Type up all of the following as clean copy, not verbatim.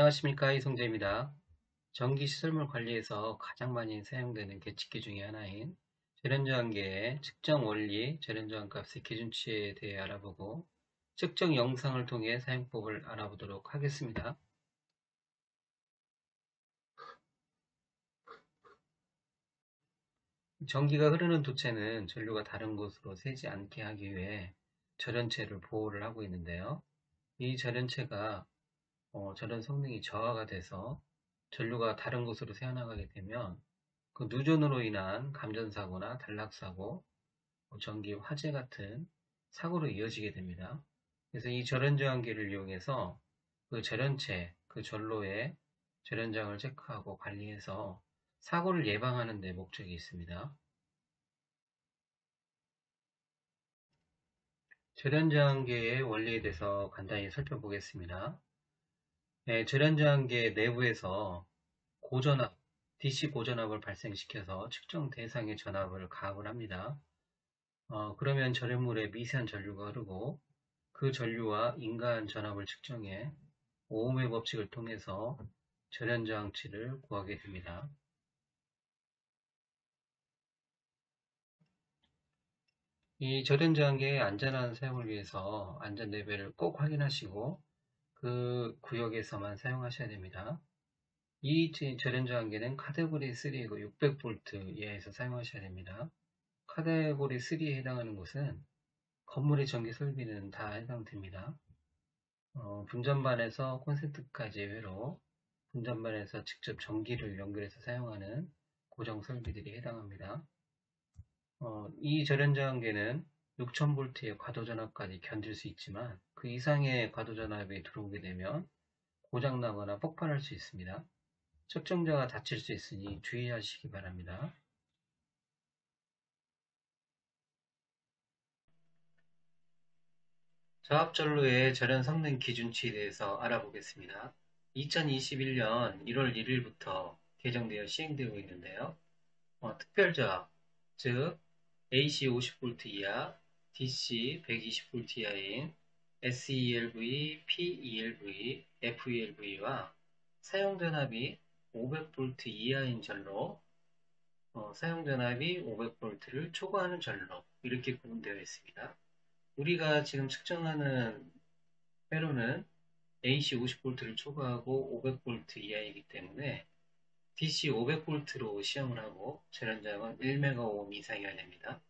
안녕하십니까, 이성재입니다. 전기 시설물 관리에서 가장 많이 사용되는 계측기 중에 하나인 재련저항계의 측정 원리, 재련저항값의 기준치에 대해 알아보고 측정 영상을 통해 사용법을 알아보도록 하겠습니다. 전기가 흐르는 도체는 전류가 다른 곳으로 새지 않게 하기 위해 절연체를 보호를 하고 있는데요. 이 절연체가 절연 성능이 저하가 돼서 전류가 다른 곳으로 새어나가게 되면 그 누전으로 인한 감전사고나 단락사고, 전기 화재 같은 사고로 이어지게 됩니다. 그래서 이 절연저항기를 이용해서 그 절연체, 그 전로의 절연장을 체크하고 관리해서 사고를 예방하는 데 목적이 있습니다. 절연저항계의 원리에 대해서 간단히 살펴보겠습니다. 네, 절연저항계 내부에서 고전압, DC 고전압을 발생시켜서 측정 대상의 전압을 가압을 합니다. 그러면 절연물에 미세한 전류가 흐르고 그 전류와 인간 전압을 측정해 오음의 법칙을 통해서 절연저항치를 구하게 됩니다. 이 절연저항계의 안전한 사용을 위해서 안전 레벨을 꼭 확인하시고 그 구역에서만 사용하셔야 됩니다. 이 절연저항계는 카테고리 3이고 600V 이하에서 사용하셔야 됩니다. 카테고리 3에 해당하는 곳은 건물의 전기 설비는 다 해당됩니다. 분전반에서 콘센트까지 예외로 분전반에서 직접 전기를 연결해서 사용하는 고정 설비들이 해당합니다. 이 절연저항계는 6000V의 과도전압까지 견딜 수 있지만 그 이상의 과도전압이 들어오게 되면 고장나거나 폭발할 수 있습니다. 측정자가 다칠 수 있으니 주의하시기 바랍니다. 저압전로의 절연 성능 기준치에 대해서 알아보겠습니다. 2021년 1월 1일부터 개정되어 시행되고 있는데요. 특별저압, 즉 AC 50V 이하, DC 120V 이하인 SELV, PELV, FELV와 사용전압이 500V 이하인 전로, 사용전압이 500V를 초과하는 전로, 이렇게 구분되어 있습니다. 우리가 지금 측정하는 회로는 AC 50V를 초과하고 500V 이하이기 때문에 DC 500V로 시험을 하고 절연장은 1MΩ 이상이어야 됩니다.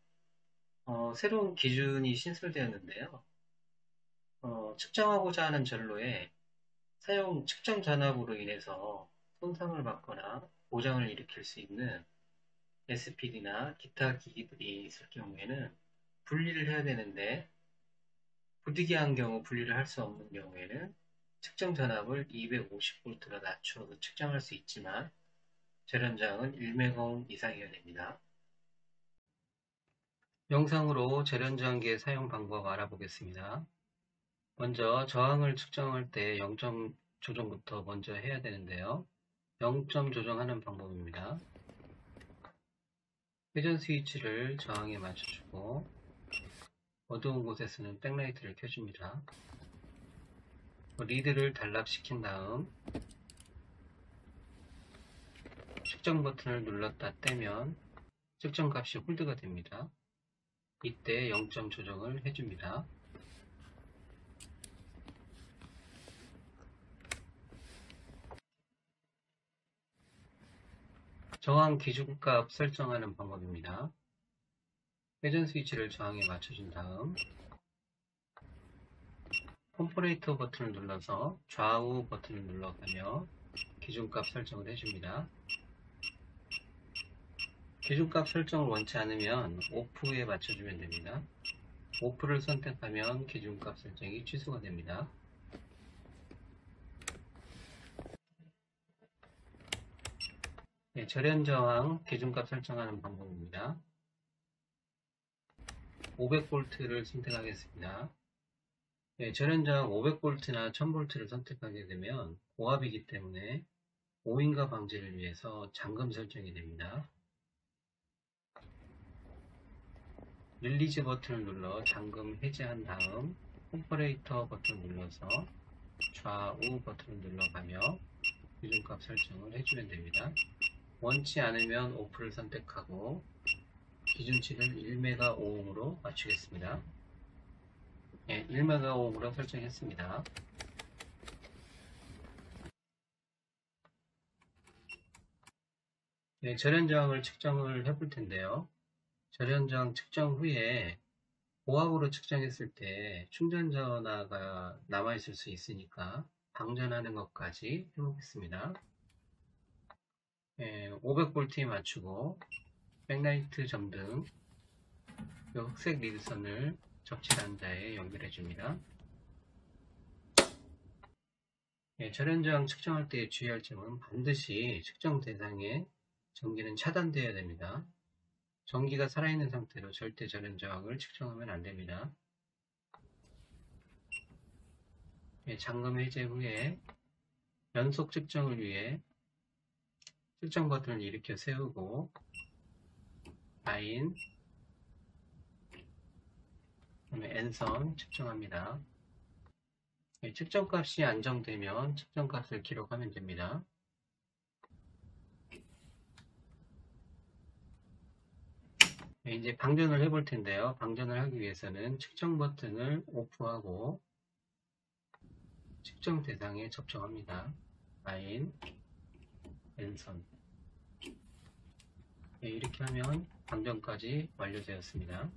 새로운 기준이 신설되었는데요. 측정하고자 하는 전로에 사용 측정 전압으로 인해서 손상을 받거나 고장을 일으킬 수 있는 SPD나 기타 기기들이 있을 경우에는 분리를 해야 되는데 부득이한 경우 분리를 할 수 없는 경우에는 측정 전압을 250V로 낮추어서 측정할 수 있지만 절연장은 1MΩ 이상이어야 됩니다. 영상으로 절연저항기의 사용 방법 알아보겠습니다. 먼저 저항을 측정할 때 0점 조정부터 먼저 해야 되는데요. 0점 조정하는 방법입니다. 회전 스위치를 저항에 맞춰주고 어두운 곳에서는 백라이트를 켜줍니다. 리드를 단락시킨 다음 측정 버튼을 눌렀다 떼면 측정값이 홀드가 됩니다. 이때 0점 조정을 해줍니다. 저항 기준값 설정하는 방법입니다. 회전 스위치를 저항에 맞춰준 다음 컴퍼레이터 버튼을 눌러서 좌우 버튼을 눌러가며 기준값 설정을 해줍니다. 기준값 설정을 원치 않으면 오프에 맞춰주면 됩니다. 오프를 선택하면 기준값 설정이 취소가 됩니다. 네, 절연저항 기준값 설정하는 방법입니다. 500V를 선택하겠습니다. 네, 절연저항 500V나 1000V를 선택하게 되면 고압이기 때문에 오인가 방지를 위해서 잠금 설정이 됩니다. 릴리즈 버튼을 눌러 잠금 해제한 다음 컴퍼레이터 버튼을 눌러서 좌우 버튼을 눌러가며 기준값 설정을 해주면 됩니다. 원치 않으면 오프를 선택하고 기준치를 1메가오음으로 맞추겠습니다. 네, 1메가오음으로 설정했습니다. 네, 절연저항을 측정을 해볼 텐데요. 절연저항 측정 후에 고압으로 측정했을 때 충전 전하가 남아있을 수 있으니까 방전하는 것까지 해보겠습니다. 500V에 맞추고 백라이트 점등 흑색 리드선을 접지 단자에 연결해 줍니다. 절연저항 측정할 때 주의할 점은 반드시 측정 대상에 전기는 차단되어야 됩니다. 전기가 살아있는 상태로 절대 절연저항을 측정하면 안됩니다. 잠금 해제 후에 연속 측정을 위해 측정 버튼을 일으켜 세우고 라인, N선 측정합니다. 측정값이 안정되면 측정값을 기록하면 됩니다. 이제 방전을 해볼 텐데요. 방전을 하기 위해서는 측정 버튼을 오프하고 측정 대상에 접촉합니다. 라인, N선. 이렇게 하면 방전까지 완료되었습니다.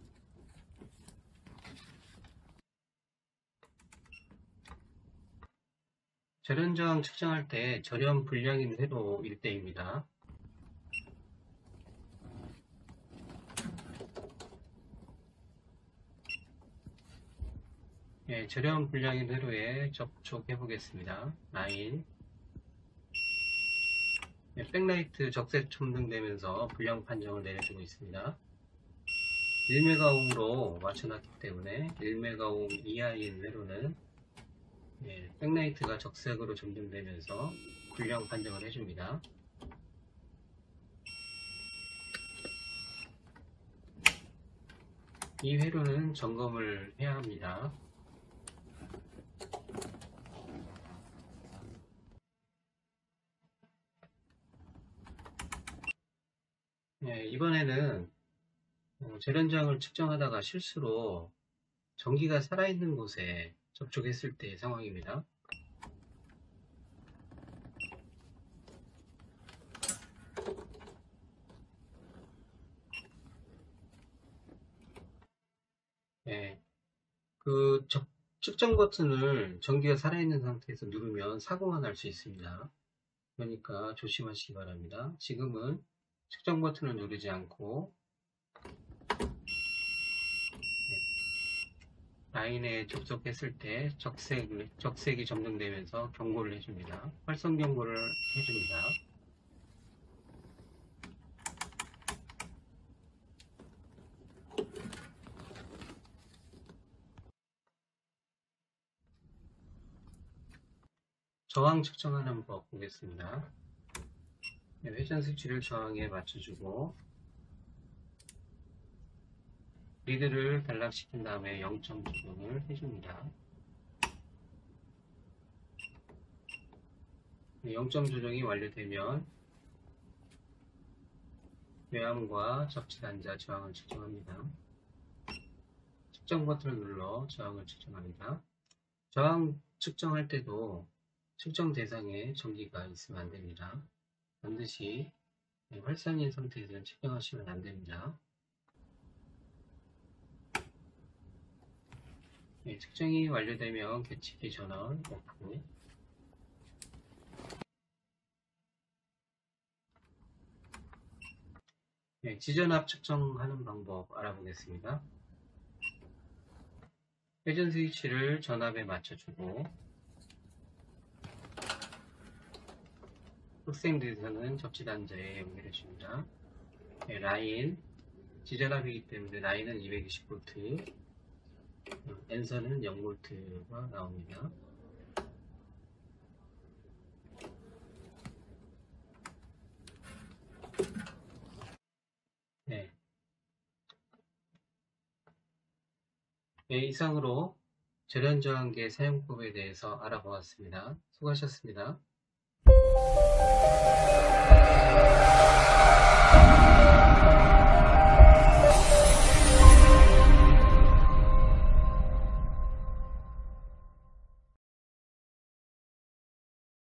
절연저항 측정할 때 절연 불량인 회로일 때입니다. 절연 불량인 회로에 접촉해 보겠습니다. 라인, 백라이트 적색 첨등되면서 불량 판정을 내려주고 있습니다. 1메가옴으로 맞춰놨기 때문에 1메가옴 이하인 회로는 백라이트가 적색으로 점등되면서 불량 판정을 해줍니다. 이 회로는 점검을 해야 합니다. 이번에는 절연저항을 측정하다가 실수로 전기가 살아있는 곳에 접촉했을 때의 상황입니다. 그 측정 버튼을 전기가 살아있는 상태에서 누르면 사고가 날 수 있습니다. 그러니까 조심하시기 바랍니다. 지금은 측정 버튼을 누르지 않고 라인에 접속했을 때 적색이 점등되면서 경고를 해줍니다. 활성 경고를 해줍니다. 저항 측정하는 법 보겠습니다. 회전 스위치를 저항에 맞춰주고 리드를 단락시킨 다음에 0점 조정을 해줍니다. 0점 조정이 완료되면 외암과 접지 단자 저항을 측정합니다. 측정 버튼을 눌러 저항을 측정합니다. 저항 측정할 때도 측정 대상에 전기가 있으면 안됩니다. 반드시 활성인 상태에서 측정하시면 안됩니다. 측정이 완료되면 계측기 전원 오프. 지전압 측정하는 방법 알아보겠습니다. 회전 스위치를 전압에 맞춰주고 흑색 리드선은 접지 단자에 연결해줍니다. 라인, 지전압이기 때문에 라인은 220V, N선은 0V가 나옵니다. 이상으로 절연저항기의 사용법에 대해서 알아보았습니다. 수고하셨습니다.